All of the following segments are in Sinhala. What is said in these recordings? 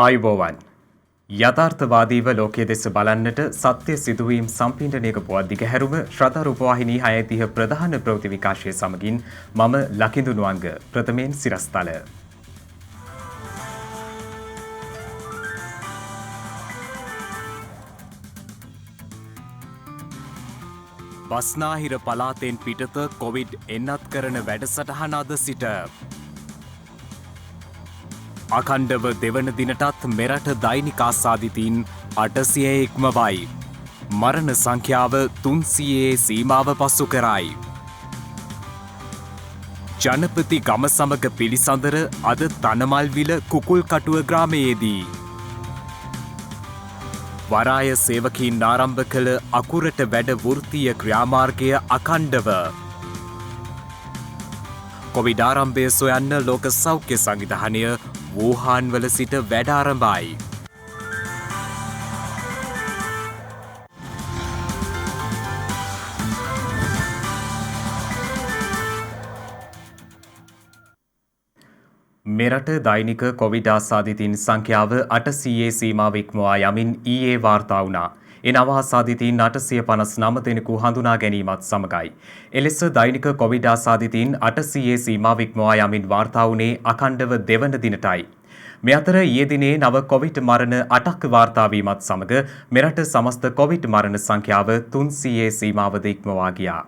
ආයුබෝවන් යථාර්ථවාදීව ලෝකයේ දෙස බලන්නට සත්‍ය සිදුවීම් සම්පින්ඩනයක පුවත් දිගහැරුම ශ්‍රද්ධා රූපවාහිනී 6:30 ප්‍රධාන ප්‍රවෘත්ති විකාශය සමගින් මම ලකිඳු නුවංග ප්‍රථමයෙන් සිරස්තල. බස්නාහිර පළාතෙන් පිටත කොවිඩ් එන්නත් කරන වැඩසටහන අද සිට අඛණ්ඩව දෙවන දිනටත් මෙරට දෛනික ආසාදිතයින් 800 ඉක්මවයි. මරණ සංඛ්‍යාව 300 සීමාව පසු කරයි. ජනපති ගම සමග පිළිසඳර අද තනමල්විල කුකුල්කටුව ග්‍රාමයේදී. වරාය සේවකීන් ආරම්භ කළ අකුරට වැඩ වෘත්තීය ක්‍රියාමාර්ගය අඛණ්ඩව. කොවිඩ් ආරම්භය සොයන්න ලෝක සෞඛ්‍ය සංවිධානය වූහාන් වල සිට වැඩ ආරම්භයි. මෙරට දෛනික කොවිඩ් ආසාදිතයින් සංඛ්‍යාව 800 සීමාව ඉක්මවා යමින් ඊයේ වාර්තා වුණා. ඒ නව ආසාදිතයින් 859 දෙනෙකු හඳුනා ගැනීමත් සමගයි. එලෙස දෛනික කොවිඩ් ආසාදිතයින් 800 සීමාව ඉක්මවා යමින් වාර්තා වුණේ අඛණ්ඩව දෙවන දිනටයි. මේ අතර ඊයේ දිනේ නව කොවිඩ් මරණ 8ක් වාර්තා වීමත් සමග මෙරට සමස්ත කොවිඩ් මරණ සංඛ්‍යාව 300 සීමාවද ඉක්මවා ගියා.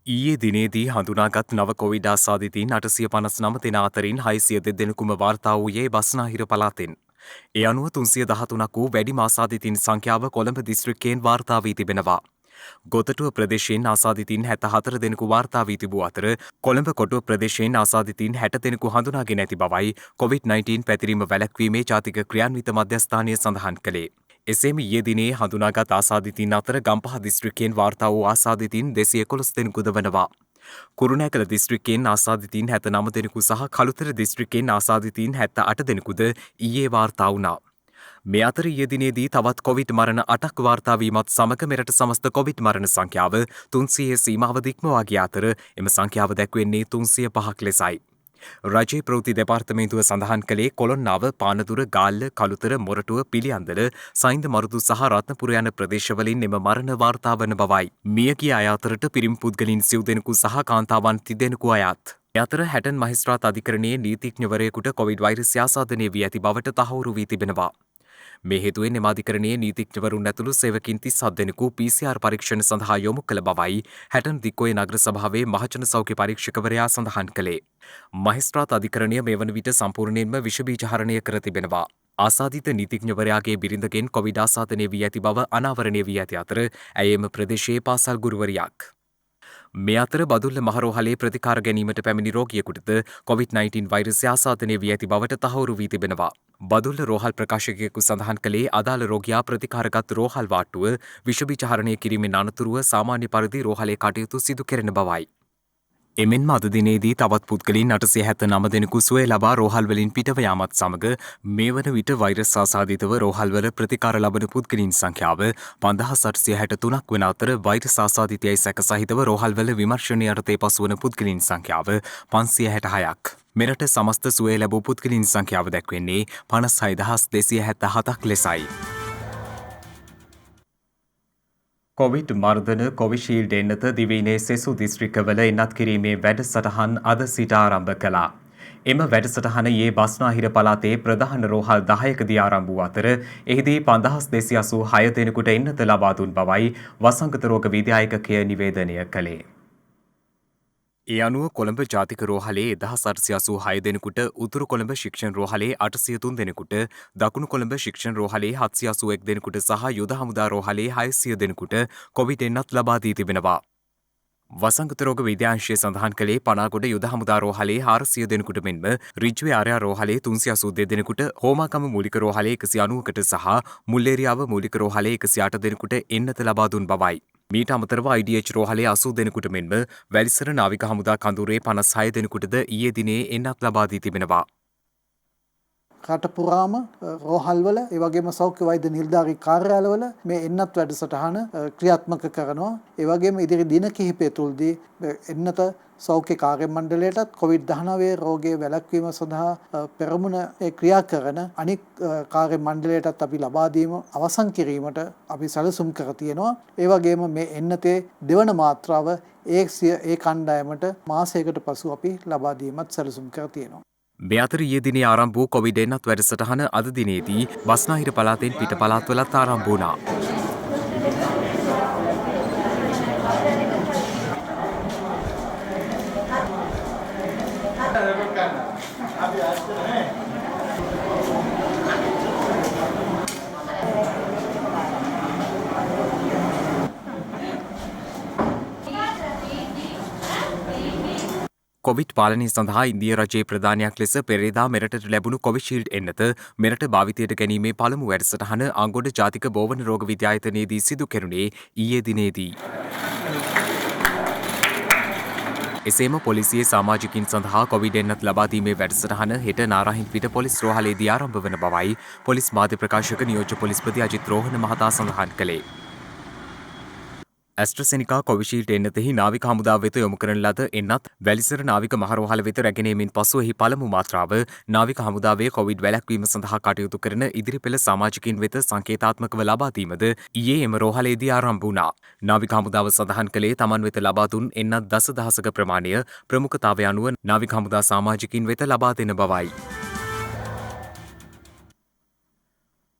ඊයේ දිනේදී හඳුනාගත් නව කොවිඩ් ආසාදිතයින් 859 දෙනා අතරින් 602 දෙනෙකුම වාර්තා වූයේ බස්නාහිර පළාතෙන්. ඒ අනුව 313ක් වූ වැඩිම ආසාදිතයින් සංඛ්‍යාව කොළඹ දිස්ත්‍රික්කයෙන් වාර්තා වී තිබෙනවා. ගොතටුව ප්‍රදේශයෙන් ආසාදිතයින් 74 දෙනෙකු වාර්තා වී තිබූ අතර කොළඹ කොටුව ප්‍රදේශයෙන් ආසාදිතයින් 60 දෙනෙකු හඳුනාගෙන ඇති බවයි COVID-19 පැතිරීම වැළැක්වීමේ ජාතික ක්‍රියාන්විත මධ්‍යස්ථානය සඳහන් කළේ. එසේම ඊයේ දිනේ හඳුනාගත් ආසාදිතයින් අතර ගම්පහ දිස්ත්‍රික්කයෙන් වාර්තා වූ ආසාදිතයින් 211 දෙනෙකුද වනවා. කුරුණෑගල දිස්ත්‍රික්කයෙන් ආසාදිතයින් 79 දෙනෙකු සහ කළුතර දිස්ත්‍රික්කයෙන් ආසාදිතයින් 78 දෙනෙකුද ඊයේ වාර්තා වුණා. මේ අතර ඊයේ දිනේදී තවත් කොවිඩ් මරණ 8ක් වාර්තා වීමත් සමග මෙරට සමස්ත කොවිඩ් මරණ සංඛ්‍යාව 300 සීමාව ඉක්මවා ගිය අතර එම සංඛ්‍යාව දැක්වෙන්නේ 305ක් ලෙසයි. රජයේ ප්‍රවෘත්ති දෙපාර්තමේන්තුව සඳහන් කළේ කොළොන්නාව, පානදුර, ගාල්ල, කළුතර, මොරටුව, පිළියන්දල, සයින්ද මරුදු සහ රත්නපුර යන ප්‍රදේශවලින් එම මරණ වාර්තා වන බවයි. මියගිය අය අතරට පිරිමි පුද්ගලයන් 9 දෙනෙකු සහ කාන්තාවන් 30 දෙනෙකු අයත්. මේ අතර හැටන් මහේස්ත්‍රාත් අධිකරණයේ නීතිඥවරයෙකුට කොවිඩ් වෛරසය ආසාදනය වී ඇති බවට තහවුරු වී තිබෙනවා. මේ හේතුවෙන් එම අධිකරණයේ නීතිඥවරුන් ඇතුළු සේවකින් 37 දෙනෙකු PCR පරීක්ෂණ සඳහා යොමු කළ බවයි හැටන් දික්කොය නගර සභාවේ මහජන සෞඛ්‍ය පරීක්ෂකවරයා සඳහන් කළේ. මහේස්ත්‍රාත් අධිකරණය මේ වන විට සම්පූර්ණයෙන්ම විෂ බීජ හරණය කර තිබෙනවා. ආසාදිත නීතිඥවරයාගේ බිරිඳගෙන් කොවිඩ් ආසාදනය වී ඇති බව අනාවරණය වී ඇති අතර ඇය එම ප්‍රදේශයේ පාසල් ගුරුවරියක්. මේ අතර බදුල්ල මහරෝහලේ ප්‍රතිකාර ගැනීමට පැමිණි රෝගියෙකුටද COVID-19 වෛරසය ආසාදනය වී ඇති බවට තහවුරු වී තිබෙනවා. බදුල්ල රෝහල් ප්‍රකාශකයෙකු සඳහන් කළේ අදාළ රෝගියා ප්‍රතිකාරගත් රෝහල් වාට්ටුව විෂ බීජ හරණය කිරීමෙන් අනතුරුව සාමාන්‍ය පරිදි රෝහලේ කටයුතු සිදු කෙරෙන බවයි. එමෙන්ම අද දිනේදී තවත් පුද්ගලයන් 879 දෙනෙකු සුවය ලබා රෝහල්වලින් පිටව යාමත් සමග මේ වන විට වෛරස් ආසාදිතව රෝහල්වල ප්‍රතිකාර ලබන පුද්ගලයන් සංඛ්‍යාව 5863ක් වන අතර වෛරස් ආසාදිතයයි සැක සහිතව රෝහල්වල විමර්ශනය යටතේ පසුවන පුද්ගලයන් සංඛ්‍යාව 566ක්. මෙරට සමස්ත සුවය ලැබූ පුද්ගලයන් සංඛ්‍යාව දැක්වෙන්නේ 56277ක් ලෙසයි. කොවිඩ් මර්ධන කොවිශීල්ඩ් එන්නත දිවයිනේ සෙසු දිස්ත්‍රික්කවල එන්නත් කිරීමේ වැඩසටහන් අද සිට ආරම්භ කළා. එම වැඩසටහන ඊයේ බස්නාහිර පළාතේ ප්‍රධාන රෝහල් 10කදී ආරම්භ වූ අතර එහිදී 5286 දෙනෙකුට එන්නත ලබා දුන් බවයි වසංගත රෝග විද්‍යායකකය නිවේදනය කළේ. ඒ අනුව කොළඹ ජාතික රෝහලේ 1886 දෙනෙකුට, උතුරු කොළඹ ශික්ෂණ රෝහලේ 803 දෙනෙකුට, දකුණු කොළඹ ශික්ෂණ රෝහලේ 781 දෙනෙකුට සහ යුද හමුදා රෝහලේ 600 දෙනෙකුට කොවිඩ් එන්නත් ලබා දී තිබෙනවා. වසංගත රෝග විද්‍යාංශය සඳහන් කළේ පනාගොඩ යුද හමුදා රෝහලේ 400 දෙනෙකුට මෙන්ම රිජ්වේ ආර්යා රෝහලේ 382 දෙනෙකුට, හෝමාකම මූලික රෝහලේ 190කට සහ මුල්ලේරියාව මූලික රෝහලේ 108 දෙනෙකුට එන්නත ලබා දුන් බවයි. මීට අමතරව IDH රෝහලේ 80 දෙනෙකුට මෙන්ම වැලිසර නාවික හමුදා කඳුරේ 56 දෙනෙකුටද ඊයේ දිනේ එන්නත් ලබා දී තිබෙනවා. රට පුරාම රෝහල්වල ඒ වගේම සෞඛ්‍ය වෛද්‍ය නිලධාරී කාර්යාලවල මේ එන්නත් වැඩසටහන ක්‍රියාත්මක කරනවා. ඒ වගේම ඉදිරි දින කිහිපය තුළදී එන්නත සෞඛ්‍ය කාර්ය මණ්ඩලයටත් COVID-19 රෝගය වැළැක්වීම සඳහා පෙරමුණ ක්‍රියා කරන අනික් කාර්ය මණ්ඩලයටත් අපි ලබා දීම අවසන් කිරීමට අපි සැලසුම් කර තියෙනවා. ඒ වගේම මේ එන්නතේ දෙවන මාත්‍රාව ඒ කණ්ඩායමට මාසයකට පසු අපි ලබා දීමත් සැලසුම් කර තියෙනවා. මේ අතර ඊයේ දිනේ ආරම්භ වූ කොවිඩ් එන්නත් වැඩසටහන අද දිනේදී බස්නාහිර පළාතෙන් පිට පළාත්වලත් ආරම්භ වුණා. කොවිඩ් පාලනය සඳහා ඉන්දිය රජයේ ප්‍රධානයක් ලෙස පෙරේදා මෙරටට ලැබුණු කොවිෂීල්ඩ් එන්නත මෙරට භාවිතයට ගැනීමේ පළමු වැඩසටහන අංගොඩ ජාතික බෝවන රෝග විද්‍යායතනයේදී සිදු කෙරුණේ ඊයේ දිනේදී. එසේම පොලිසියේ සමාජිකින් සඳහා කොවිඩ් එන්නත් ලබා දීමේ වැඩසටහන හෙට නාරාහින්පිට පොලිස් රෝහලේදී ආරම්භ වන බවයි පොලිස් මාධ්‍ය ප්‍රකාශක නියෝජ්‍ය පොලිස්පති අජිත් රෝහණ මහතා සඳහන් කළේ. ඇස්ට්‍රසෙනිකා කොවිෂීල්ඩ් එන්නතෙහි නාවික හමුදාව වෙත යොමු කරන ලද එන්නත් වැලිසර නාවික මහරෝහල වෙත රැගෙනීමෙන් පසු එහි පළමු මාත්‍රාව නාවික හමුදාවේ කොවිඩ් වැළැක්වීම සඳහා කටයුතු කරන ඉදිරිපෙළ සමාජිකින් වෙත සංකේතාත්මකව ලබා දීමද ඊයේ එම රෝහලේදී ආරම්භ වුණා. නාවික හමුදාව සඳහන් කළේ තමන් වෙත ලබා දුන් එන්නත් දසදහසක ප්‍රමාණය ප්‍රමුඛතාවය අනුව නාවික හමුදා සමාජිකින් වෙත ලබා දෙන බවයි.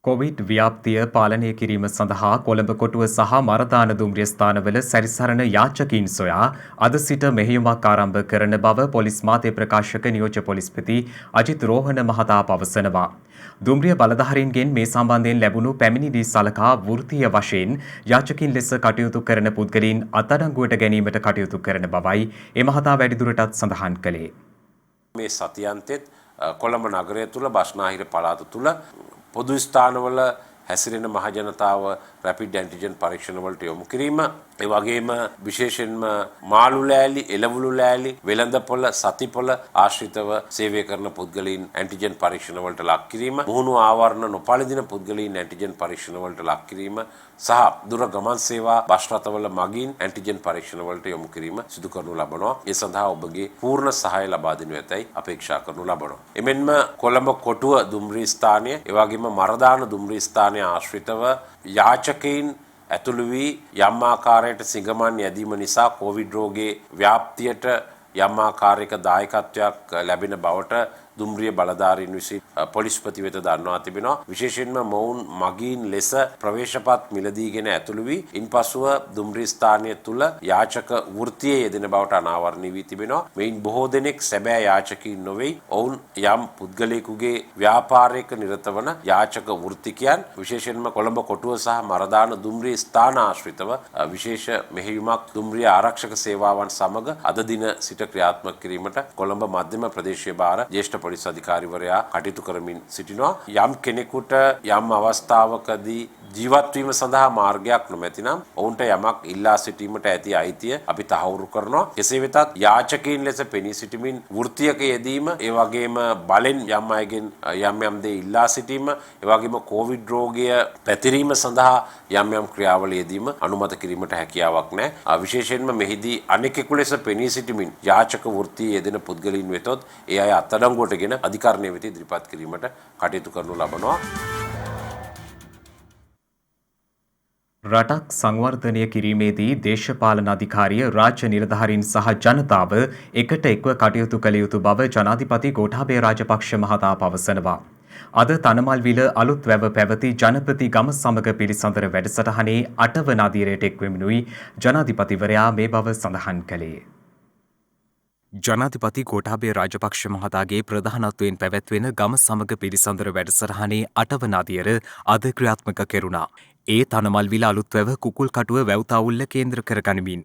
කොවිඩ් ව්‍යාප්තිය පාලනය කිරීම සඳහා කොළඹ කොටුව සහ මරදාන දුම්රිය ස්ථානවල සැරිසරන යාචකීන් සොයා අද සිට මෙහෙයුමක් ආරම්භ කරන බව පොලිස් මාධ්‍ය ප්‍රකාශක නියෝජ්‍ය පොලිස්පති අජිත් රෝහණ මහතා පවසනවා. දුම්රිය බලධාරීන්ගෙන් මේ සම්බන්ධයෙන් ලැබුණු පැමිණිලි සලකා වෘත්තීය වශයෙන් යාචකීන් ලෙස කටයුතු කරන පුද්ගලයන් අත්අඩංගුවට ගැනීමට කටයුතු කරන බවයි ඒ මහතා වැඩිදුරටත් සඳහන් කළේ. මේ සතියන්තෙත් කොළඹ නගරය තුළ බස්නාහිර පළාත තුළ පොදු ස්ථානවල හැසිරෙන මහජනතාව රැපිඩ් ඇන්ටිජන් පරීක්ෂණ වලට යොමු කිරීම, ඒ වගේම විශේෂයෙන්ම මාළු ලෑලි, එළවලු ලෑලි, වෙළඳපොළ, සතිපොළ ආශ්‍රිතව සේවය කරන පුද්ගලයන් ඇන්ටිජන් පරීක්ෂණ වලට ලක් කිරීම, මුහුණු ආවරණ නොපළඳින පුද්ගලයන් ඇන්ටිජන් පරීක්ෂණ වලට ලක් කිරීම සහ දුර ගමන් සේවා බස් රථවල මගින් ඇන්ටිජන් පරීක්ෂණ වලට යොමු කිරීම සිදු කරනු ලබනවා. ඒ සඳහා ඔබගේ පූර්ණ සහාය ලබා දෙනු ඇතැයි අපේක්ෂා කරනු ලබනවා. එමෙන්ම කොළඹ කොටුව දුම්රිය ස්ථානය, ඒ වගේම මරදාන දුම්රිය ස්ථානය ආශ්‍රිතව යාචකයින් ඇතුළු වී යම් ආකාරයකට සිඟමන් යැදීම නිසා කොවිඩ් රෝගයේ ව්‍යාප්තියට යම් ආකාරයක දායකත්වයක් ලැබෙන බවට දුම්රිය බලධාරීන් විසින් පොලිස්පති වෙත දන්වා තිබෙනවා. විශේෂයෙන්ම මොවුන් මගීන් ලෙස ප්‍රවේශපත් මිලදීගෙන ඇතුළු වී ඉන්පසුව දුම්රිය ස්ථානය තුළ යාචක වෘත්තියේ යෙදෙන බවට අනාවරණය වී තිබෙනවා. මෙයින් බොහෝ දෙනෙක් සැබෑ යාචකයින් නොවේ. ඔවුන් යම් පුද්ගලයෙකුගේ ව්‍යාපාරයක නිරත වන යාචක වෘත්තිකයන්. විශේෂයෙන්ම කොළඹ කොටුව සහ මරදාන දුම්රිය ස්ථාන ආශ්‍රිතව විශේෂ මෙහෙයුමක් දුම්රිය ආරක්ෂක සේවාවන් සමග අද දින සිට ක්‍රියාත්මක කිරීමට කොළඹ මධ්‍යම ප්‍රදේශීය භාර ජ්‍යෙෂ්ඨ පොලිස් අධිකාරිවරයා කටයුතු කරමින් සිටිනවා. යම් කෙනෙකුට යම් අවස්ථාවකදී ජීවත් වීම සඳහා මාර්ගයක් නොමැතිනම් ඔවුන්ට යමක් ඉල්ලා සිටීමට ඇති අයිතිය අපි තහවුරු කරනවා. කෙසේ වෙතත් යාචකයින් ලෙස පෙනී සිටමින් වෘත්තියක යෙදීම, ඒ වගේම බලෙන් යම් අයගෙන් යම් දේ ඉල්ලා සිටීම, ඒ වගේම කොවිඩ් රෝගය පැතිරීම සඳහා යම් ක්‍රියාවල යෙදීම අනුමත කිරීමට හැකියාවක් නැහැ. විශේෂයෙන්ම මෙහිදී අනෙකෙකු ලෙස පෙනී සිටමින් යාචක වෘත්තියේ යෙදෙන පුද්ගලයන් වෙතොත් ඒ අය අත්අඩංගුවටගෙන අධිකරණය වෙත ඉදිරිපත් කිරීමට කටයුතු කරනු ලබනවා. රටක් සංවර්ධනය කිරීමේදී දේශපාලන අධිකාරිය රාජ්‍ය නිලධාරීන් සහ ජනතාව එකට එක්ව කටයුතු කළ යුතු බව ජනාධිපති ගෝඨාභය රාජපක්ෂ මහතා පවසනවා. අද තනමල්විල අලුත් වැව පැවති ජනපති ගම සමග පිළිසඳර වැඩසටහනේ 8 වන අදියරයට එක්වෙමිනුයි ජනාධිපතිවරයා මේ බව සඳහන් කළේ. ජනාධිපති ගෝඨාභය රාජපක්ෂ මහතාගේ ප්‍රධානත්වයෙන් පැවැත්වෙන ගම සමග පිළිසඳර වැඩසටහනේ 8 වන අදියර අද ක්‍රියාත්මක කෙරුණා. ඒ තනමල්විල අලුත් වැව කුකුල් කටුව වැව්තාවුල්ල කේන්ද්‍ර කරගනිමින්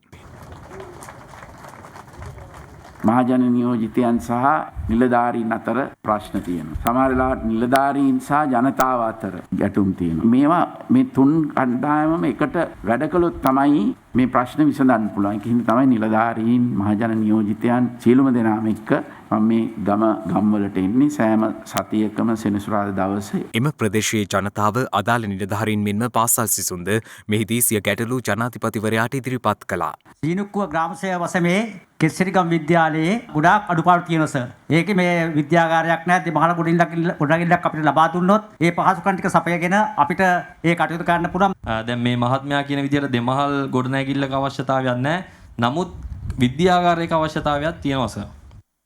මහජන නියෝජිතයන් සහ නිලධාරීන් අතර ප්‍රශ්න තියෙනවා. සමහර වෙලාවට නිලධාරීන් සහ ජනතාව අතර ගැටුම් තියෙනවා. මේවා මේ තුන් කණ්ඩායමම එකට වැඩ කළොත් තමයි මේ ප්‍රශ්න විසඳන්න පුළුවන්. ඒක හින්දා තමයි නිලධාරීන් මහජන නියෝජිතයන් සියලුම දෙනාම එක්ක මම මේ ගම්වලට එන්නේ සෑම සතියකම සෙනසුරාදා දවසේ. එම ප්‍රදේශයේ ජනතාව අදාළ නිලධාරීන් මෙන්ම පාසල් සිසුන්ද මෙහිදී සිය ගැටලු ජනාධිපතිවරයාට ඉදිරිපත් කළා. සීනුක්කුව ග්‍රාම සේවා වසමේ කෙස්සිරිගම් විද්‍යාලයේ ගොඩාක් අඩුපාඩු තියෙනවා සර්. ඒකේ මේ විද්‍යාගාරයක් නැහැ. මහල ගොඩනැගිල්ලක් අපිට ලබා දුන්නොත් ඒ පහසුකම් ටික සපයගෙන අපිට ඒ කටයුතු කරන්න පුළුවන්. දැන් මේ මහත්මයා කියන විදිහට දෙමහල් ගොඩනැගිල්ලක අවශ්‍යතාවයක් නැහැ. නමුත් විද්‍යාගාරයක අවශ්‍යතාවයක් තියෙනවා සර්.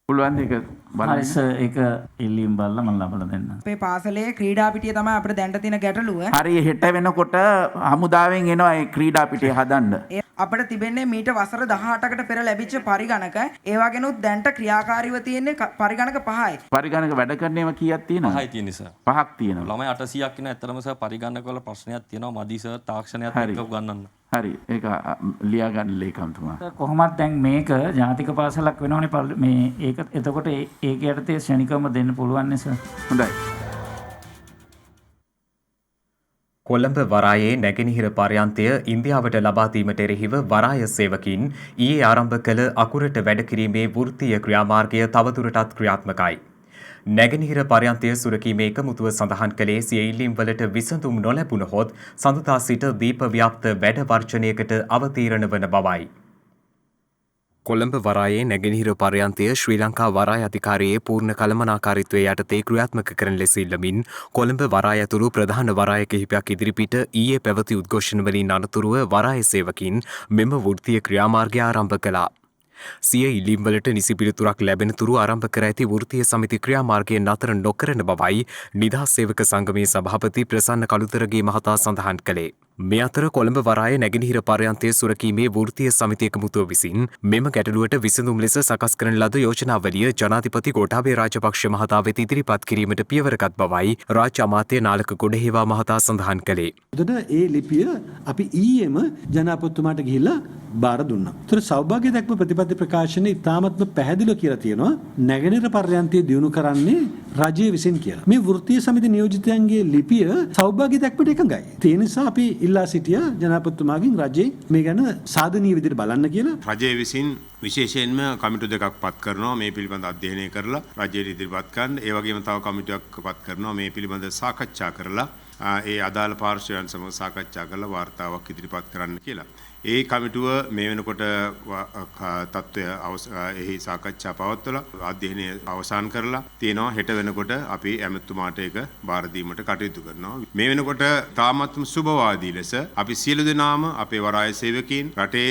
පුළුවන් ඒක බලන්න. සර් ඒක ඉල්ලීම් බලලා මම ලබා දෙන්නම්. අපේ පාසලේ ක්‍රීඩා පිටිය තමයි අපිට දැනට තියෙන ගැටලුව. හරි හෙට වෙනකොට හමුදාවෙන් එනවා ඒ ක්‍රීඩා පිටිය හදන්න. අපිට තිබෙන්නේ මීට වසර 18කට පෙර ලැබිච්ච පරිගණක. ඒ වගේනොත් දැනට ක්‍රියාකාරීව තියෙන්නේ පරිගණක 5යි. පරිගණක වැඩ කරන ඒවා කීයක් තියෙනවද? 5යි තියෙන්නේ සර්. 5ක් තියෙනවා. ළමයි 800ක් ඉන්න ඇත්තටම සර් පරිගණක වල ප්‍රශ්නයක් තියෙනවා. මදි සර් තාක්ෂණයත් එක්ක උගන්වන්න. හරි ඒක ලියා ගන්න ලේකම්තුමා. කොහොමත් දැන් මේක ජාතික පාසලක් වෙනවනේ මේ ඒක එතකොට ඒක යටතේ ශ්‍රේණිකවම දෙන්න පුළුවන් නේ සර්. හොඳයි. කොළඹ වරායේ නැගෙනහිර පර්යන්තය ඉන්දියාවට ලබා දීමට එරෙහිව වරාය සේවකින් ඊයේ ආරම්භ කළ අකුරට වැඩ කිරීමේ වෘත්තීය ක්‍රියාමාර්ගය තවදුරටත් ක්‍රියාත්මකයි. නැගෙනහිර පර්යන්තය සුරකීමේ එකමුතුව සඳහන් කළේ සිය ඉල්ලීම්වලට විසඳුම් නොලැබුණහොත් සඳුදා සිට දීප ව්‍යාප්ත වැඩ වර්ජනයකට අවතීර්ණ වන බවයි. කොළඹ වරායේ නැගෙනහිර පර්යන්තය ශ්‍රී ලංකා වරාය අධිකාරියේ පූර්ණ කළමනාකාරීත්වය යටතේ ක්‍රියාත්මක කරන ලෙස ඉල්ලමින් කොළඹ වරාය ඇතුළු ප්‍රධාන වරාය කිහිපයක් ඉදිරිපිට ඊයේ පැවති උද්ඝෝෂණවලින් අනතුරුව වරාය සේවකින් මෙම වෘත්තීය ක්‍රියාමාර්ගය ආරම්භ කළා. සිය ඉල්ලීම්වලට නිසි පිළිතුරක් ලැබෙන තුරු ආරම්භ කර ඇති වෘත්තීය සමිති ක්‍රියාමාර්ගය නතර නොකරන බවයි නිදහස් සේවක සංගමේ සභාපති ප්‍රසන්න කළුතරගේ මහතා සඳහන් කළේ. මේ අතර කොළඹ වරාය නැගෙනහිර පර්යන්තය සුරකීමේ වෘත්තීය සමිති එකමුතුව විසින් මෙම ගැටලුවට විසඳුම් ලෙස සකස් කරන ලද යෝජනාවලිය ජනාධිපති ගෝඨාභය රාජපක්ෂ මහතා වෙත ඉදිරිපත් කිරීමට පියවරගත් බවයි රාජ්‍ය අමාත්‍ය නාලක ගොඩහේවා මහතා සඳහන් කළේ. ඒ ලිපිය අපි ඊයේම ජනාධිපතිතුමාට ගිහිල්ලා බාර දුන්නා. ඒතර සෞභාග්‍ය දැක්ම ප්‍රතිපත්ති ප්‍රකාශනයේ ඉතාමත්ම පැහැදිලිව කියලා තියෙනවා නැගෙනහිර පර්යන්තය දියුණු කරන්නේ රජය විසින් කියලා. මේ වෘත්තීය සමිති නියෝජිතයන්ගේ ලිපිය සෞභාග්‍ය දැක්මට එකඟයි. ඒ නිසා අපි ඉල්ලා සිටිය ජනාධිපතිතුමාගෙන් රජයේ මේ ගැන සාධනීය විදිහට බලන්න කියලා. රජය විසින් විශේෂයෙන්ම කමිටු දෙකක් පත් කරනවා මේ පිළිබඳ අධ්‍යයනය කරලා රජයට ඉදිරිපත් කරන්න. ඒ වගේම තව කමිටුවක් පත් කරනවා මේ පිළිබඳ සාකච්ඡා කරලා ඒ අදාළ පාර්ශ්වයන් සමග සාකච්ඡා කරලා වාර්තාවක් ඉදිරිපත් කරන්න කියලා. ඒ කමිටුව මේ වෙනකොට තත්ත්වය එහි සාකච්ඡා පවත්වලා අධ්‍යයනය අවසන් කරලා තියෙනවා. හෙට වෙනකොට අපි ඇමතුමාට ඒක බාර දීමට කටයුතු කරනවා. මේ වෙනකොට තාමත්ම සුබවාදී ලෙස අපි සියලු දෙනාම අපේ වරාය සේවකීන් රටේ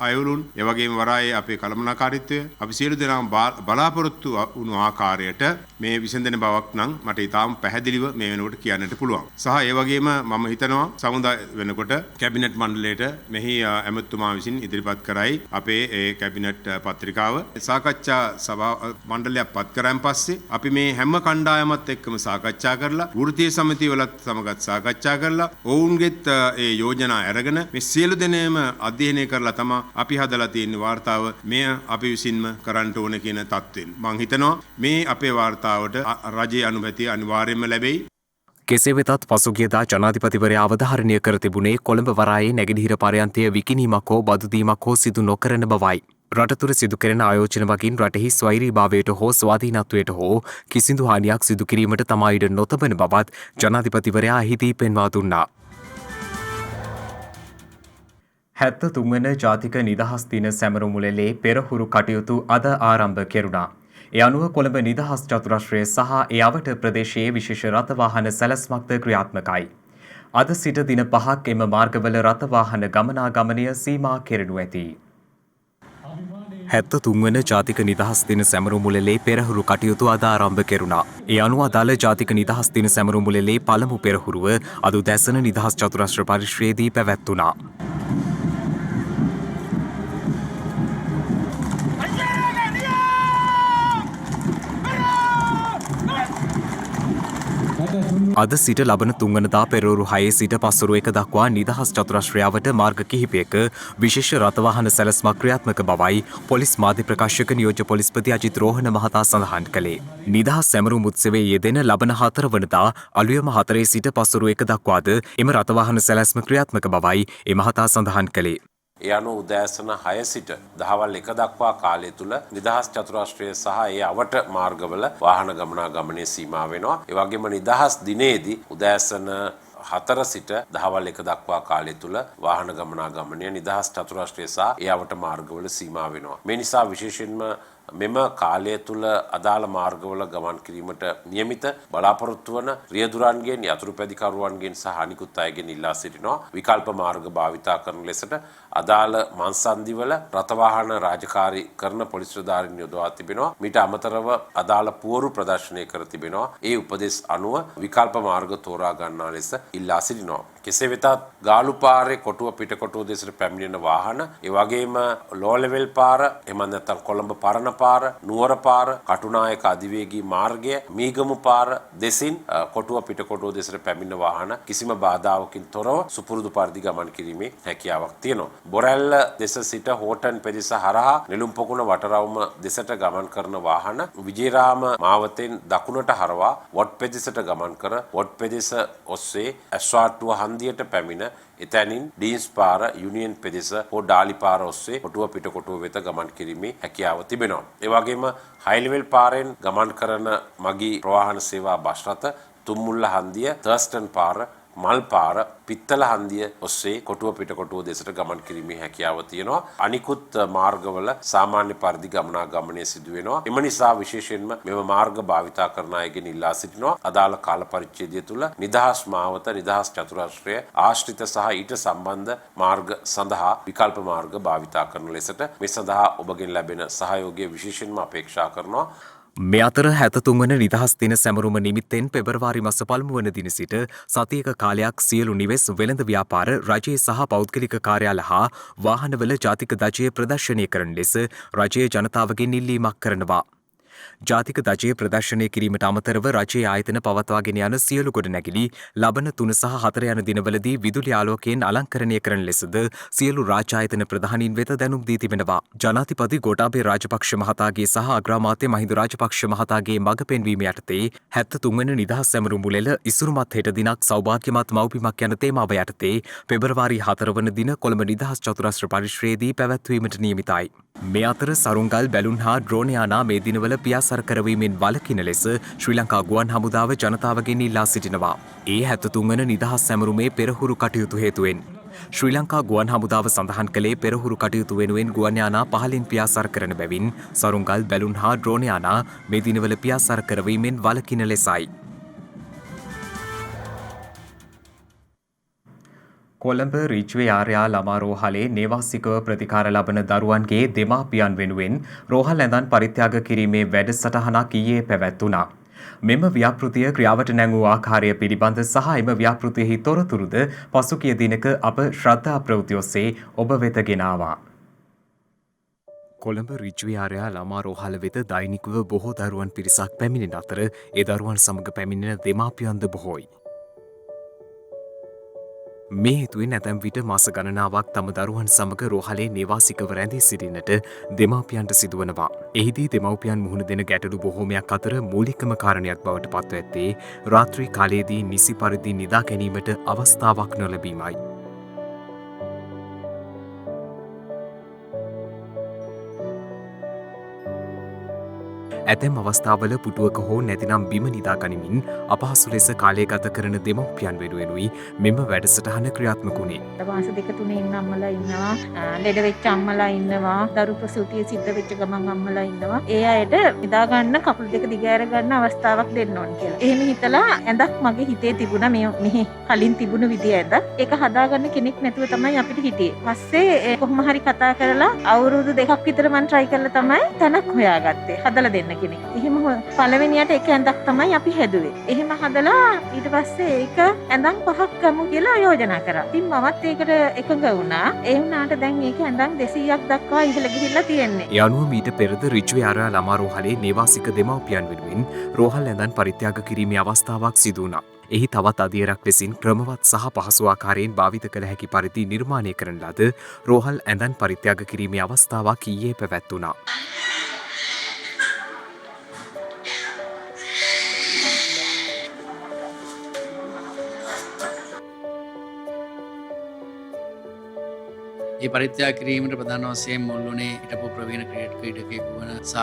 අයවලුන් ඒ වගේම වරායේ අපේ කළමනාකාරීත්වය අපි සියලු දෙනාම බලාපොරොත්තු වුණු ආකාරයට මේ විසඳන බවක් නම් මට ඊටාම පැහැදිලිව මේ වෙනකොට කියන්නට පුළුවන්. සහ ඒ වගේම මම හිතනවා සමුදා වෙනකොට කැබිනට් මණ්ඩලයට මෙහි ඇමතුමා විසින් ඉදිරිපත් කරයි අපේ ඒ කැබිනට් පත්‍රිකාව. සාකච්ඡා සභා මණ්ඩලයක් පත් කරාන් පස්සේ අපි මේ හැම කණ්ඩායමත් එක්කම සාකච්ඡා කරලා වෘත්තීය සමිතිවලත් සමගත් සාකච්ඡා කරලා ඔවුන්ගෙත් ඒ යෝජනා අරගෙන මේ සියලු දෙනාම අධ්‍යයනය කරලා තමයි අපි හදලා තියෙන වාර්තාව මෙය අපි විසින්ම කරන්න ඕන කියන තත්ත්වෙන්. මම හිතනවා මේ අපේ වාර්තාවට රජයේ අනුමැතිය අනිවාර්යයෙන්ම ලැබෙයි. කෙසේ වෙතත් පසුගියදා ජනාධිපතිවරයා අවධාරණය කර තිබුණේ කොළඹ වරායේ නැගෙනහිර පර්යන්තය විකිණීමක් හෝ බදු දීමක් හෝ සිදු නොකරන බවයි. රට තුර සිදු කෙරෙන ආයෝජන වගින් රටෙහි ස්වෛරීභාවයට හෝ ස්වාධීනත්වයට හෝ කිසිදු හානියක් සිදු කිරීමට තමා ඉඩ නොතබන බවත් ජනාධිපතිවරයා එහිදී පෙන්වා දුන්නා. 73 වන ජාතික නිදහස් දින සැමරුමුලේ පෙරහුරු කටයුතු අද ආරම්භ කෙරුණා. ඒ අනුව කොළඹ නිදහස් චතුරස්‍රය සහ ඒ අවට ප්‍රදේශයේ විශේෂ රථවාහන සැලැස්මක්ද ක්‍රියාත්මකයි. අද සිට දින 5ක් එම මාර්ගවල රථවාහන ගමනාගමනය සීමා කෙරෙනු ඇති. 73 වන ජාතික නිදහස් දින සැමරුමුලේ පෙරහුරු කටයුතු අද ආරම්භ කෙරුණා. ඒ අනුව අදාළ ජාතික නිදහස් දින සැමරුමුලේ පළමු පෙරහුරුව අද උදැසන නිදහස් චතුරස්‍ර පරිශ්‍රයේදී පැවැත්වුණා. අද සිට ලබන 3 වනදා පෙරවරු 6 සිට පස්වරු 1 දක්වා නිදහස් චතුරස්‍රයාවට මාර්ග කිහිපයක විශේෂ රථවාහන සැලැස්මක් ක්‍රියාත්මක බවයි පොලිස් මාධ්‍ය ප්‍රකාශක නියෝජ්‍ය පොලිස්පති අජිත් රෝහණ මහතා සඳහන් කළේ. නිදහස් සැමරුම් උත්සවයේ යෙදෙන ලබන 4 වනදා අලුයම 4 සිට පස්වරු 1 දක්වාද එම රථවාහන සැලැස්ම ක්‍රියාත්මක බවයි ඒ මහතා සඳහන් කළේ. ඒ අනුව උදෑසන 6 සිට දහවල් 1 දක්වා කාලය තුල නිදහස් චතුරාශ්‍රය සහ ඒ අවට මාර්ගවල වාහන ගමනාගමනය සීමා වෙනවා. ඒ වගේම නිදහස් දිනේදී උදෑසන 4 සිට දහවල් 1 දක්වා කාලය තුල වාහන ගමනාගමනය නිදහස් චතුරාශ්‍රය සහ ඒ අවට මාර්ගවල සීමා වෙනවා. මේ නිසා විශේෂයෙන්ම මෙම කාලය තුල අදාළ මාර්ගවල ගමන් කිරීමට නියමිත බලාපොරොත්තු වන රියදුරන්ගෙන් යතුරුපැදිකරුවන්ගෙන් සහ අනිකුත් අයගෙන් ඉල්ලා සිටිනවා විකල්ප මාර්ග භාවිතා කරන ලෙසට අදාළ මංසන්දිවල රථවාහන රාජකාරී කරන පොලිස් නිලධාරීන් යොදවා තිබෙනවා. මීට අමතරව අදාළ පුවරු ප්‍රදර්ශනය කර තිබෙනවා. ඒ උපදෙස් අනුව විකල්ප මාර්ග තෝරා ගන්නා ලෙස ඉල්ලා සිටිනවා. කෙසේ වෙතත් ගාලු පාරේ කොටුව පිටකොටුව දෙසට පැමිණෙන වාහන, ඒ වගේම ලෝ ලෙවල් පාර, එහෙම නැත්නම් කොළඹ පරණ පාර, නුවර පාර, කටුනායක අධිවේගී මාර්ගය, මීගමු පාර දෙසින් කොටුව පිටකොටුව දෙසට පැමිණෙන වාහන කිසිම බාධාවකින් තොරව සුපුරුදු පරිදි ගමන් කිරීමේ හැකියාවක් තියෙනවා. බොරැල්ල දෙස සිට හෝටන් පෙදෙස හරහා නෙළුම් පොකුණ වටරවුම දෙසට ගමන් කරන වාහන විජේරාම මාවතෙන් දකුණට හරවා වොට් පෙදෙසට ගමන් කර වොට් පෙදෙස ඔස්සේ ඇස්වාට්ටුව හන්දියට පැමිණ එතැනින් ඩීන්ස් පාර යුනියන් පෙදෙස හෝ ඩාලි පාර ඔස්සේ කොටුව පිටකොටුව වෙත ගමන් කිරීමේ හැකියාව තිබෙනවා. ඒ වගේම හයි ලෙවල් පාරෙන් ගමන් කරන මගී ප්‍රවාහන සේවා බස් රථ තුම්මුල්ල හන්දිය, තර්ස්ටන් පාර, මල් පාර, පිත්තල හන්දිය ඔස්සේ කොටුව පිටකොටුව දෙසට ගමන් කිරීමේ හැකියාව තියෙනවා. අනිකුත් මාර්ගවල සාමාන්‍ය පරිදි ගමනාගමනය සිදු වෙනවා. එම නිසා විශේෂයෙන්ම මෙම මාර්ග භාවිතා කරන අයගෙන් ඉල්ලා සිටිනවා අදාළ කාල පරිච්ඡේදය තුල නිදහස් මාවත, නිදහස් චතුරාශ්‍රය ආශ්‍රිත සහ ඊට සම්බන්ධ මාර්ග සඳහා විකල්ප මාර්ග භාවිතා කරන ලෙසට මේ සඳහා ඔබගෙන් ලැබෙන සහයෝගය විශේෂයෙන්ම අපේක්ෂා කරනවා. මේ අතර 73 වන නිදහස් දින සැමරුම නිමිත්තෙන් පෙබරවාරි මාස පළමු වන දින සිට සතියක කාලයක් සියලු නිවෙස් වෙළඳ ව්‍යාපාර රජයේ සහ පෞද්ගලික කාර්යාල හා වාහනවල ජාතික ධජය ප්‍රදර්ශනය කරන ලෙස රජය ජනතාවගෙන් ඉල්ලීමක් කරනවා. ජාතික ධජය ප්‍රදර්ශනය කිරීමට අමතරව රජයේ ආයතන පවත්වාගෙන යන සියලු ගොඩනැගිලි ලබන 3 සහ 4 යන දිනවලදී විදුලි ආලෝකයෙන් අලංකරණය කරන ලෙසද සියලු රාජ්‍ය ආයතන ප්‍රධානීන් වෙත දැනුම් දී තිබෙනවා. ජනාධිපති ගෝඨාභය රාජපක්ෂ මහතාගේ සහ අග්‍රාමාත්‍ය මහින්ද රාජපක්ෂ මහතාගේ මඟ පෙන්වීම යටතේ 73 වන නිදහස් සැමරුම් මුලෙල ඉසුරුමත් හෙට දිනක් සෞභාග්‍යමත් මව්බිමක් යන තේමාව යටතේ පෙබරවාරි 4 වන දින කොළඹ නිදහස් චතුරස්‍ර පරිශ්‍රයේදී පැවැත්වීමට නියමිතයි. මේ අතර සරුංගල් බැලුන් හා ඩ්‍රෝන යානා මේ දිනවල පියාසර කරවීමෙන් වළකින ලෙස ශ්‍රී ලංකා ගුවන් හමුදාව ජනතාවගෙන් ඉල්ලා සිටිනවා. ඒ 73 වන නිදහස් සැමරුමේ පෙරහුරු කටයුතු හේතුවෙන් ශ්‍රී ලංකා ගුවන් හමුදාව සඳහන් කළේ පෙරහුරු කටයුතු වෙනුවෙන් ගුවන් යානා 15න් පියාසර කරන බැවින් සරුංගල් බැලුන් හා ඩ්‍රෝන යානා මේ දිනවල පියාසර කරවීමෙන් වළකින ලෙසයි. කොළඹ රිජ්වේ ආර්යා ළමා රෝහලේ නේවාසිකව ප්‍රතිකාර ලබන දරුවන්ගේ දෙමාපියන් වෙනුවෙන් රෝහල් ඇඳන් පරිත්‍යාග කිරීමේ වැඩසටහනක් ඊයේ පැවැත්වුණා. මෙම ව්‍යාපෘතිය ක්‍රියාවට නැංවූ ආකාරය පිළිබඳ සහ එම ව්‍යාපෘතියෙහි තොරතුරුද පසුගිය දිනක අප ශ්‍රද්ධා ප්‍රවෘත්ති ඔස්සේ ඔබ වෙත ගෙනාවා. කොළඹ රිජ්වේ ආර්යා ළමා රෝහල වෙත දෛනිකව බොහෝ දරුවන් පිරිසක් පැමිණෙන අතර ඒ දරුවන් සමග පැමිණෙන දෙමාපියන්ද බොහෝයි. මේ හේතුවෙන් ඇතැම් විට මාස ගණනාවක් තම දරුවන් සමග රෝහලේ නේවාසිකව රැඳී සිටින්නට දෙමාපියන්ට සිදුවනවා. එහිදී දෙමව්පියන් මුහුණ දෙන ගැටලු බොහෝමයක් අතර මූලිකම කාරණයක් බවට පත්ව ඇත්තේ රාත්‍රී කාලයේදී නිසි පරිදි නිදා ගැනීමට අවස්ථාවක් නොලැබීමයි. ඇතැම් අවස්ථාවල පුටුවක හෝ නැතිනම් බිම නිදා ගනිමින් අපහසු ලෙස කාලය ගත කරන දෙමව්පියන් වෙනුවෙනුයි මෙම වැඩසටහන ක්‍රියාත්මක වුණේ. මාස 2-3 ඉන්න අම්මලා ඉන්නවා, ලෙඩ වෙච්ච අම්මලා ඉන්නවා, දරු ප්‍රසූතිය සිද්ධ වෙච්ච ගමන් අම්මලා ඉන්නවා. ඒ අයට නිදා ගන්න කකුල් දෙක දිගෑර ගන්න අවස්ථාවක් දෙන්න ඕන කියලා. එහෙම හිතලා ඇඳක් මගේ හිතේ තිබුණා මෙහි කලින් තිබුණු විදිය ඇඳක්. ඒක හදාගන්න කෙනෙක් නැතුව තමයි අපිට හිටියේ. පස්සේ කොහොම හරි කතා කරලා අවුරුදු 2ක් විතර මම try කරලා තමයි තැනක් හොයාගත්තේ. හදලා දෙන්න කෙනෙක්. එහෙම පළවෙනියට එක ඇඳක් තමයි අපි හැදුවේ. එහෙම හදලා ඊට පස්සේ ඒක ඇඳන් 5ක් ගමු කියලා යෝජනා කරා. ඉතින් මමත් ඒකට එකඟ වුණා. ඒ වුණාට දැන් ඒක ඇඳන් 200ක් දක්වා ඉහළ ගිහිල්ලා තියෙන්නේ. ඒ අනුව මීට පෙරද රිජ්වේ ආර්යා ළමා රෝහලේ නේවාසික දෙමව්පියන් වෙනුවෙන් රෝහල් ඇඳන් පරිත්‍යාග කිරීමේ අවස්ථාවක් සිදු වුණා. එහි තවත් අධියරක් ලෙසින් ක්‍රමවත් සහ පහසු ආකාරයෙන් භාවිත කළ හැකි පරිදි නිර්මාණය කරන ලද රෝහල් ඇඳන් පරිත්‍යාග කිරීමේ අවස්ථාවක් ඊයේ පැවැත්වුණා. ඒ පරිත්‍යාග කිරීමට ප්‍රධාන වශයෙන් මුල් වුණේ හිටපු ප්‍රවීණ ක්‍රීඩකයෙකු වන සහ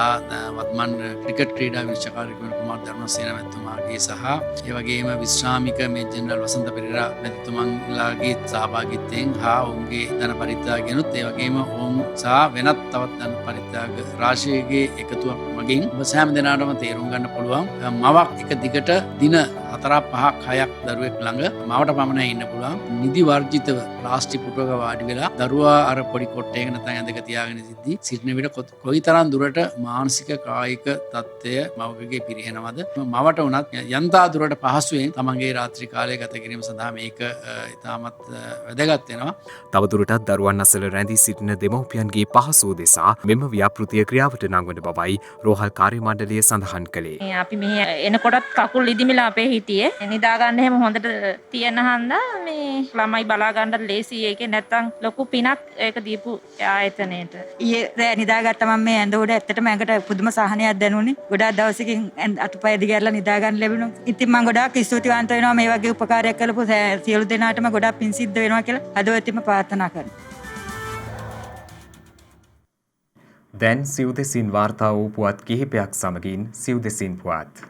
වත්මන් ක්‍රිකට් ක්‍රීඩා විනිශ්චයකාරයෙකු වන කුමාර් ධර්මසේන මැතිතුමාගේ සහ ඒ වගේම විශ්‍රාමික මේ ජෙනරල් වසන්ත පෙරේරා මැතිතුමන්ලාගේ සහභාගීත්වයෙන් හා ඔවුන්ගේ ධන පරිත්‍යාගයනුත් ඒ වගේම ඔවුන් සහ වෙනත් තවත් ධන පරිත්‍යාග රාශියගේ එකතුවක් මගින් ඔබ සෑම දෙනාටම තේරුම් ගන්න පුළුවන් මවක් එක දිගට දින 4-5-6ක් දරුවෙක් ළඟ මවට පමණ ඉන්න පුළුවන් නිදි වර්ජිතව ප්ලාස්ටික් පුටුවක වාඩි වෙලා දරුවා අර පොඩි කොට්ටයක නැත්නම් ඇඳක තියාගෙන සිටින විට කොයිතරම් දුරට මානසික කායික තත්ත්වය මවකගේ පිරිහෙනවද මවට උනත් යන්තා දුරට පහසුවෙන් තමන්ගේ රාත්‍රී කාලය ගත කිරීම සඳහා මේක ඉතාමත් වැදගත් වෙනවා. තවදුරටත් දරුවන් අසල රැඳී සිටින දෙමව්පියන්ගේ පහසුව දෙසා මෙම ව්‍යාපෘතිය ක්‍රියාවට නංවන බවයි රෝහල් කාර්ය මණ්ඩලය සඳහන් කළේ. අපි මෙහි එනකොටත් කකුල් ඉදිමිලා අපේ හිටියේ. නිදාගන්න එහෙම හොඳට තියෙන හන්දා මේ ළමයි බලා ගන්න ලේසි. ඒකේ නැත්තම් ලොකු පිනක් ඒක දීපු ආයතනයේට. ඊයේ නිදාගත්තා මම මේ ඇඳ උඩ ඇත්තටම ඇඟට පුදුම සහනයක් දැනුනේ. ගොඩාක් දවසකින් අතුපය දිගහැරලා නිදා ගන්න ලැබුණා. ඉතින් මම ගොඩාක් ස්තුතිවන්ත වෙනවා මේ වගේ උපකාරයක් කළපු සියලු දෙනාටම ගොඩාක් පින් සිද්ධ වෙනවා කියලා හදවතින්ම ප්‍රාර්ථනා කරනවා. දැන් සිව්දෙසින් වාර්තා වූ පුවත් කිහිපයක් සමගින් සිව්දෙසින් පුවත්.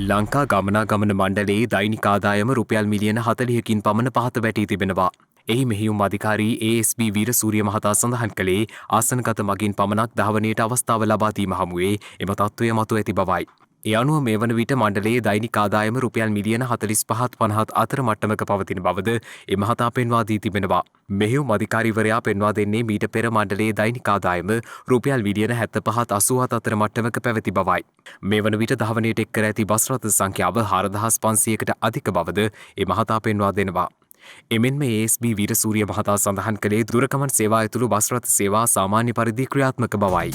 ලංකා ගමනාගමන මණ්ඩලයේ දෛනික ආදායම රුපියල් මිලියන 40කින් පමණ පහත වැටී තිබෙනවා. එහි මෙහියුම් අධිකාරී ASB වීරසූරිය මහතා සඳහන් කළේ ආසනගත මගින් පමණක් ධාවනයට අවස්ථාව ලබා දීම හමුවේ එම තත්ත්වය මතු ඇති බවයි. ඒ අනුව මේ වන විට මණ්ඩලයේ දෛනික ආදායම රුපියල් මිලියන 45-50 අතර මට්ටමක පවතින බවද ඒ මහතා පෙන්වා දී තිබෙනවා. මෙහියුම් අධිකාරීවරයා පෙන්වා දෙන්නේ මීට පෙර මණ්ඩලයේ දෛනික ආදායම රුපියල් මිලියන 75-87 අතර මට්ටමක පැවති බවයි. මේ වන විට ධාවනයට එක් කර ඇති බස් රථ සංඛ්‍යාව 4500කට අධික බවද ඒ මහතා පෙන්වා දෙනවා. එමෙන්ම ASB වීරසූරිය මහතා සඳහන් කළේ දුරකමන් සේවා ඇතුළු බස් රථ සේවා සාමාන්‍ය පරිදි ක්‍රියාත්මක බවයි.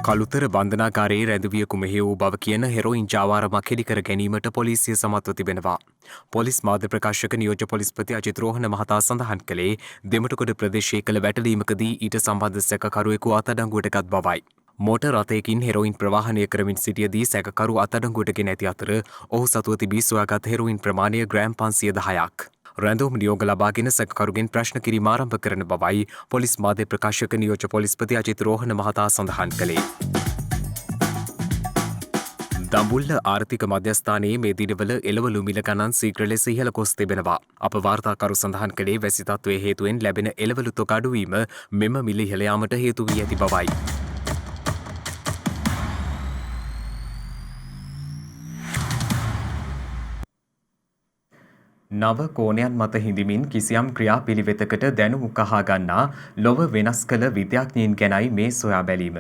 කළුතර බන්ධනාගාරයේ රැඳවියකු මෙහෙය වූ බව කියන හෙරොයින් ජාවාරමක් හෙළිකර ගැනීමට පොලිසිය සමත්ව තිබෙනවා. පොලිස් මාධ්‍ය ප්‍රකාශක නියෝජ්‍ය පොලිස්පති අජිත් රෝහණ මහතා සඳහන් කළේ දෙමටකොඩ ප්‍රදේශයේ කළ වැටලීමකදී ඊට සම්බන්ධ සැකකරුවෙකු අත්අඩංගුවට ගත් බවයි. මෝටර් රථයකින් හෙරොයින් ප්‍රවාහනය කරමින් සිටියදී සැකකරු අත්අඩංගුවට ගෙන ඇති අතර ඔහු සතුව තිබී සොයාගත් හෙරොයින් ප්‍රමාණය ග්‍රෑම් 510ක්. රැඳවුම් නියෝග ලබාගෙන සැකකරුගෙන් ප්‍රශ්න කිරීම ආරම්භ කරන බවයි පොලිස් මාධ්‍ය ප්‍රකාශක නියෝජ්‍ය පොලිස්පති අජිත් රෝහණ මහතා සඳහන් කළේ. දඹුල්ල ආර්ථික මධ්‍යස්ථානයේ මේ දිනවල එළවලු මිල ගණන් ශීඝ්‍ර ලෙස ඉහළ ගොස් තිබෙනවා. අප වාර්තාකරු සඳහන් කළේ වැසි තත්ත්වයේ හේතුවෙන් ලැබෙන එළවලු තොග අඩුවීම මෙම මිල ඉහළ යාමට හේතු වී ඇති බවයි. නව කෝණයන් මත හිඳමින් කිසියම් ක්‍රියාපිළිවෙතකට දැනුම කහා ගන්නා ලොව වෙනස් කළ විද්‍යාඥයින් ගැනයි මේ සොයා බැලීම.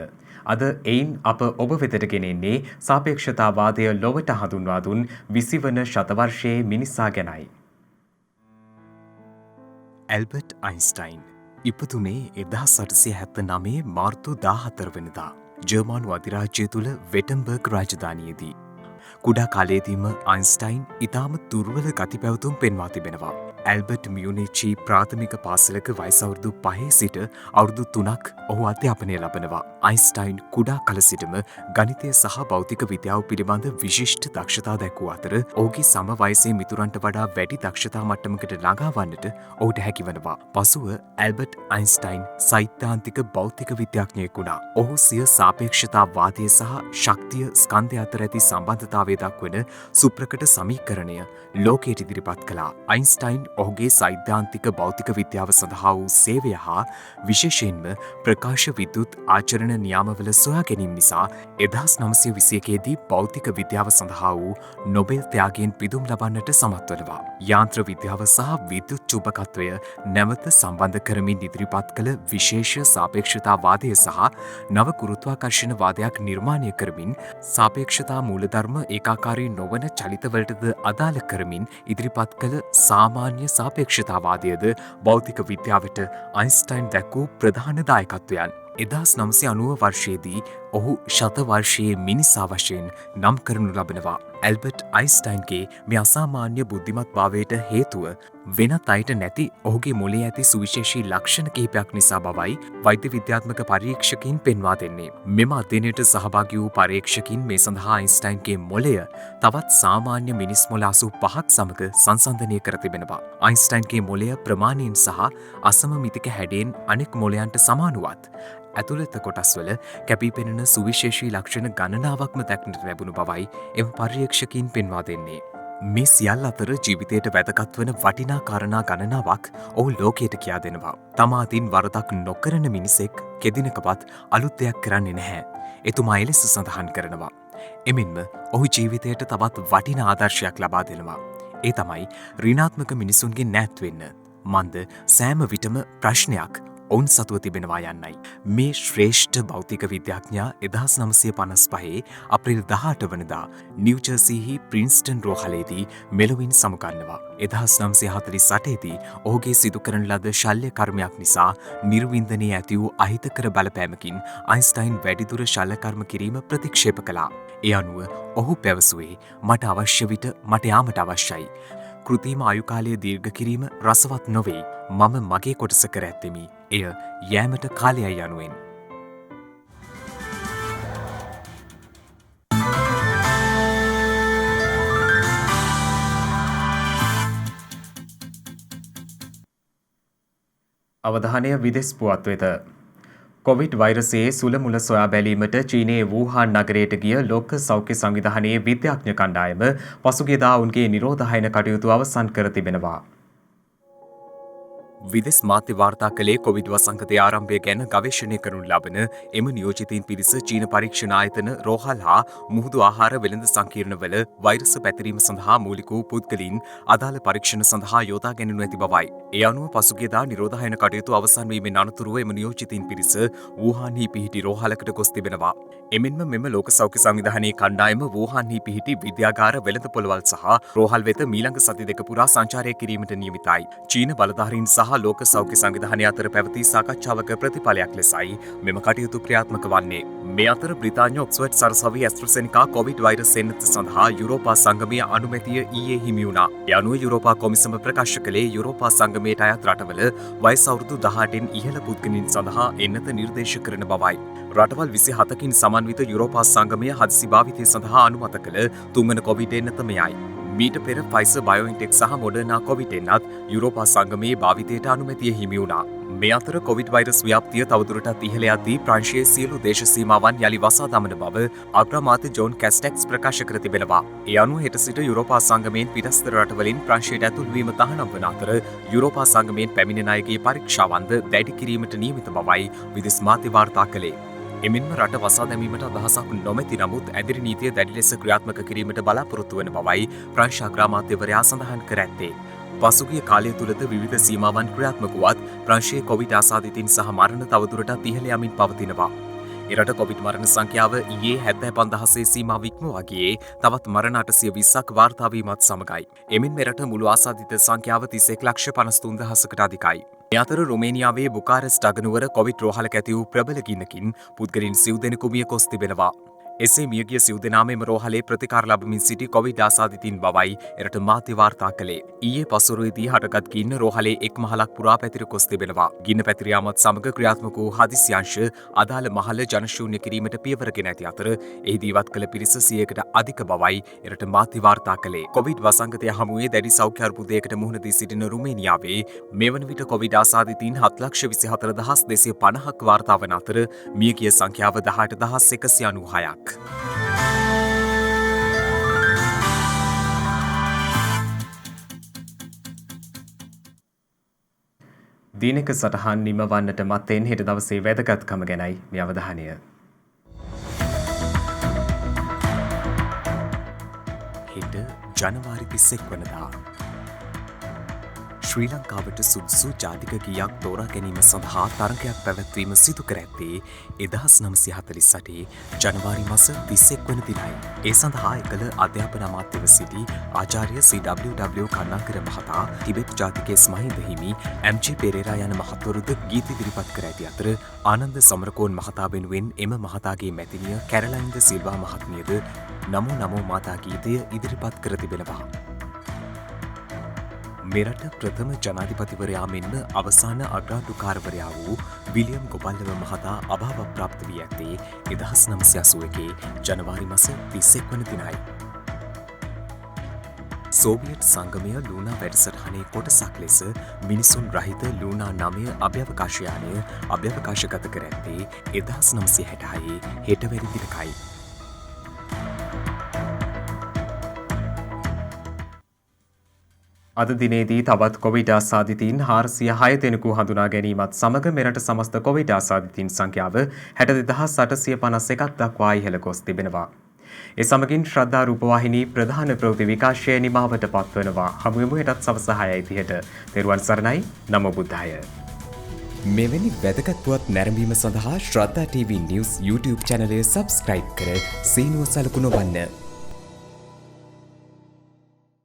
අද එයින් අප ඔබ වෙතට ගෙනෙන්නේ සාපේක්ෂතාවාදය ලොවට හඳුන්වා දුන් 20 වන ශතවර්ෂයේ මිනිසා ගැනයි. ඇල්බර්ට් අයින්ස්ටයින් ඉපදුනේ 1879 මාර්තු 14 වෙනිදා ජර්මන් අධිරාජ්‍යය තුළ වෙටම්බර්ග් රාජධානියේදී. කුඩා කාලයේදීම අයින්ස්ටයින් ඉතාම දුර්වල ගති පැවතුම් පෙන්වා තිබෙනවා. ඇල්බර්ට් මියුනිචි ප්‍රාථමික පාසලක වයස අවුරුදු 5 සිට අවුරුදු 3ක් ඔහු අධ්‍යාපනය ලබනවා. අයින්ස්ටයින් කුඩා කල සිටම ගණිතය සහ භෞතික විද්‍යාව පිළිබඳ විශිෂ්ට දක්ෂතා දැක්වූ අතර ඔහුගේ සම වයසේ මිතුරන්ට වඩා වැඩි දක්ෂතා මට්ටමකට ළඟා වන්නට ඔහුට හැකි වනවා. පසුව ඇල්බර්ට් අයින්ස්ටයින් සෛද්ධාන්තික භෞතික විද්‍යාඥයෙකු වුණා. ඔහු සිය සාපේක්ෂතාවාදය සහ ශක්තිය ස්කන්ධය අතර ඇති සම්බන්ධතාවය දක්වන සුප්‍රකට සමීකරණය ලෝකයට ඉදිරිපත් කළා. අයින්ස්ටයින් ඔහුගේ සෛද්ධාන්තික භෞතික විද්‍යාව සඳහා වූ සේවය හා විශේෂයෙන්ම ප්‍රකාශ විද්‍යුත් ආචරණ නියාමවල සොයා ගැනීම නිසා 1921 දී භෞතික විද්‍යාව සඳහා වූ නොබෙල් ත්‍යාගයෙන් පිදුම් ලබන්නට සමත් වනවා. යාන්ත්‍ර විද්‍යාව සහ විද්‍යුත් චුම්බකත්වය නැවත සම්බන්ධ කරමින් ඉදිරිපත් කළ විශේෂ සාපේක්ෂතාවාදය සහ නව ගුරුත්වාකර්ෂණ වාදයක් නිර්මාණය කරමින් සාපේක්ෂතා මූලධර්ම ඒකාකාරී නොවන චලිතවලටද අදාළ කරමින් ඉදිරිපත් කළ සාමාන්‍ය සාපේක්ෂතාවාදයද භෞතික විද්‍යාවට අයින්ස්ටයින් දැක්වූ ප්‍රධාන දායකත්වයන්. 1990 වර්ෂයේදී ඔහු ශතවර්ෂයේ මිනිසා වශයෙන් නම් කරනු ලබනවා. ඇල්බර්ට් අයින්ස්ටයින්ගේ මේ අසාමාන්‍ය බුද්ධිමත් භාවයට හේතුව වෙනත් අයට නැති ඔහුගේ මොලේ ඇති සුවිශේෂී ලක්ෂණ කිහිපයක් නිසා බවයි වෛද්‍ය විද්‍යාත්මක පරීක්ෂකින් පෙන්වා දෙන්නේ. මෙම අධ්‍යයනයට සහභාගී වූ පරීක්ෂකින් මේ සඳහා අයින්ස්ටයින්ගේ මොලය තවත් සාමාන්‍ය මිනිස් මොළ 85ක් සමග සංසන්දනය කර තිබෙනවා. අයින්ස්ටයින්ගේ මොලය ප්‍රමාණයෙන් සහ අසමමිතික හැඩයෙන් අනෙක් මොලයන්ට සමානුවත් ඇතුළත කොටස්වල කැපී පෙනෙන සුවිශේෂී ලක්ෂණ ගණනාවක්ම දැක්නට ලැබුණු බවයි එම පර්යේක්ෂකින් පෙන්වා දෙන්නේ. මේ සියල්ල අතර ජීවිතයට වැදගත් වන වටිනා කාරණා ගණනාවක් ඔහු ලෝකයට කියා දෙනවා. තමා අතින් වරදක් නොකරන මිනිසෙක් කෙදිනකවත් අලුත් දෙයක් කරන්නේ නැහැ. එතුමා එලෙස සඳහන් කරනවා. එමෙන්ම ඔහු ජීවිතයට තවත් වටිනා ආදර්ශයක් ලබා දෙනවා. ඒ තමයි ඍණාත්මක මිනිසුන්ගෙන් ඈත් වෙන්න. මන්ද සෑම විටම ප්‍රශ්නයක් ඔවුන් සතුව තිබෙනවා යන්නයි. මේ ශ්‍රේෂ්ඨ භෞතික විද්‍යාඥයා 1955 අප්‍රේල් 18 වනදා නිව්ජර්සිහි ප්‍රින්ස්ටන් රෝහලේදී මෙලොවින් සමුගන්නවා. 1948 දී ඔහුගේ සිදු කරන ලද ශල්‍ය කර්මයක් නිසා නිර්වින්දනයේ ඇති වූ අහිතකර බලපෑමකින් අයින්ස්ටයින් වැඩිදුර ශල්‍ය කර්ම කිරීම ප්‍රතික්ෂේප කළා. ඒ අනුව ඔහු පැවසුවේ මට අවශ්‍ය විට මට යාමට අවශ්‍යයි. කෘතිම ආයුකාලය දීර්ඝ කිරීම රසවත් නොවෙයි. මම මගේ කොටස කර ඇත්තෙමි. එය යෑමට කාලයයි යනුවෙන්. අවධානය විදෙස් පුවත් වෙත. කොවිඩ් වෛරසයේ සුළමුල සොයා බැලීමට චීනයේ වූහාන් නගරයට ගිය ලෝක සෞඛ්‍ය සංවිධානයේ විද්‍යාඥ කණ්ඩායම පසුගියදා උන්ගේ නිරෝධායන කටයුතු අවසන් කර තිබෙනවා. විදෙස් මාධ්‍ය වාර්තා කළේ කොවිඩ් වසංගතයේ ආරම්භය ගැන ගවේෂණය කරනු ලබන එම නියෝජිතයින් පිරිස චීන පරීක්ෂණ ආයතන රෝහල් හා මුහුදු ආහාර වෙළඳ සංකීර්ණවල වෛරස පැතිරීම සඳහා මූලික වූ පුද්ගලයින් අදාළ පරීක්ෂණ සඳහා යොදා ගැනෙනු ඇති බවයි. ඒ අනුව පසුගියදා නිරෝධායන කටයුතු අවසන් වීමෙන් අනතුරුව එම නියෝජිතයින් පිරිස වූහාන්හි පිහිටි රෝහලකට ගොස් තිබෙනවා. එමෙන්ම මෙම ලෝක සෞඛ්‍ය සංවිධානයේ කණ්ඩායම වූහාන්හි පිහිටි විද්‍යාගාර වෙළඳ පොළවල් සහ රෝහල් වෙත මීළඟ සති දෙක පුරා සංචාරය කිරීමට නියමිතයි. චීන බලධාරීන් සහ ලෝක සෞඛ්‍ය සංවිධානය අතර පැවති සාකච්ඡාවක ප්‍රතිඵලයක් ලෙසයි මෙම කටයුතු ක්‍රියාත්මක වන්නේ. මේ අතර බ්‍රිතාන්‍ය ඔක්ස්ෆර්ඩ් සරසවි ඇස්ට්‍රසෙනිකා කොවිඩ් වෛරස් එන්නත සඳහා යුරෝපා සංගමය අනුමැතිය ඊයේ හිමි වුණා. ඒ අනුව යුරෝපා කොමිසම ප්‍රකාශ කළේ යුරෝපා සංගමයට අයත් රටවල වයස අවුරුදු 18න් ඉහළ පුද්ගලයන් සඳහා එන්නත නිර්දේශ කරන බවයි. රටවල් 27කින් සමන්විත යුරෝපා සංගමය හදිසි භාවිතය සඳහා අනුමත කළ තුන්වන කොවිඩ් එන්නත මෙයයි. මීට පෙර ෆයිසර් බයෝඑන්ටෙක් සහ මොඩර්නා කොවිඩ් එන්නත් යුරෝපා සංගමයේ භාවිතයට අනුමැතිය හිමි වුණා. මේ අතර කොවිඩ් වෛරස් ව්‍යාප්තිය තවදුරටත් ඉහළ යද්දී ප්‍රංශයේ සියලු දේශ සීමාවන් යලි වසා දමන බව අග්‍රාමාත්‍ය ජෝන් කැස්ටෙක්ස් ප්‍රකාශ කර තිබෙනවා. ඒ අනුව හෙට සිට යුරෝපා සංගමයෙන් පිටස්තර රටවලින් ප්‍රංශයට ඇතුල් වීම තහනම් වන අතර යුරෝපා සංගමයෙන් පැමිණෙන අයගේ පරීක්ෂාවන්ද දැඩි කිරීමට නියමිත බවයි විදෙස් මාධ්‍ය වාර්තා කළේ. එමෙන්ම රට වසා දැමීමට අදහසක් නොමැති නමුත් ඇදිරි නීතිය දැඩි ලෙස ක්‍රියාත්මක කිරීමට බලාපොරොත්තු වන බවයි ප්‍රංශ අග්‍රාමාත්‍යවරයා සඳහන් කර ඇත්තේ. පසුගිය කාලය තුළද විවිධ සීමාවන් ක්‍රියාත්මක වුවත් ප්‍රංශයේ කොවිඩ් ආසාදිතින් සහ මරණ තවදුරටත් ඉහළ යමින් පවතිනවා. එරට කොවිඩ් මරණ සංඛ්‍යාව ඊයේ 75,000 සීමාව ඉක්මවා ගියේ තවත් මරණ 820ක් වාර්තා වීමත් සමගයි. එමින් මෙරට මුළු ආසාදිත සංඛ්‍යාව 31,53,000කට අධිකයි. මේ අතර රුමේනියාවේ බුකාරෙස්ට් අගනුවර කොවිඩ් රෝහලක ඇති වූ ප්‍රබල ගින්නකින් පුද්ගලයන් සිව් දෙනෙකු මිය ගොස් තිබෙනවා. එසේ මියගිය සිව් දෙනාම එම රෝහලේ ප්‍රතිකාර ලබමින් සිටි කොවිඩ් ආසාදිතින් බවයි එරට මාධ්‍ය වාර්තා කළේ. ඊයේ පසුරුවේදී හටගත් ගින්න රෝහලේ එක් මහලක් පුරා පැතිර ගොස් තිබෙනවා. ගින්න පැතිර යාමත් සමග ක්‍රියාත්මක වූ හදිසි අංශ අදාළ මහල ජනශූන්‍ය කිරීමට පියවරගෙන ඇති අතර එහිදී ඉවත් කළ පිරිස 100කට අධික බවයි එරට මාධ්‍ය වාර්තා කළේ. කොවිඩ් වසංගතය හමුවේ දැඩි සෞඛ්‍ය අර්බුදයකට මුහුණ දී සිටින රුමේනියාවේ මේ වන විට කොවිඩ් ආසාදිතින් 7,24,250ක් වාර්තා වන අතර මියගිය සංඛ්‍යාව 18,196ක්. දිනක සටහන් නිමවන්නට මත්තෙන් හෙට දවසේ වැදගත්කම ගැනයි මේ අවධානය. හෙට ජනවාරි 31 වනදා ශ්‍රී ලංකාවට සුදුසු ජාතික ගීයක් තෝරා ගැනීම සඳහා තරගයක් පැවැත්වීම සිදු කර ඇත්තේ 1948 ජනවාරි මස 21 වන දිනයි. ඒ සඳහා එකල අධ්‍යාපන අමාත්‍යව සිටි ආචාර්ය CWW කරුණාකර මහතා, ටිබෙට් ජාතිකයේ ස්මහින්ද හිමි, MG පෙරේරා යන මහත්වරුද ගීත ඉදිරිපත් කර ඇති අතර ආනන්ද සමරකෝන් මහතා වෙනුවෙන් එම මහතාගේ මැතිනිය කැරලයින් ද සිල්වා මහත්මියද නමෝ නමෝ මාතා ගීතය ඉදිරිපත් කර තිබෙනවා. මෙරට ප්‍රථම ජනාධිපතිවරයා මෙන්ම අවසාන අග්‍රාධිකාරවරයා වූ විලියම් ගොපල්ලව මහතා අභාව ප්‍රාප්ත වී ඇත්තේ 1981 ජනවාරි මාස 31 වන දිනයි. සෝවියට් සංගමය ලූනා වැඩසටහනේ කොටසක් ලෙස මිනිසුන් රහිත ලූනා 9 අභ්‍යවකාශයානය අභ්‍යවකාශගත කර ඇත්තේ 1966 හෙටවැනි දිනකයි. අද දිනේදී තවත් කොවිඩ් ආසාදිතයින් 406 දෙනෙකු හඳුනා ගැනීමත් සමග මෙරට සමස්ත කොවිඩ් ආසාදිතයින් සංඛ්‍යාව 62851ක් දක්වා ඉහළ ගොස් තිබෙනවා. ඒ සමගින් ශ්‍රද්ධා රූපවාහිනී ප්‍රධාන ප්‍රවෘත්ති විකාශය නිමාවට පත්වනවා. හමු වෙමු හෙටත් සවස 6:30ට. තෙරුවන් සරණයි. නමෝ බුද්ධාය. මෙවැනි වැදගත් පුවත් නැරඹීම සඳහා ශ්‍රද්ධා TV News YouTube channel එක subscribe කර සීනුව සලකුණ වන්න.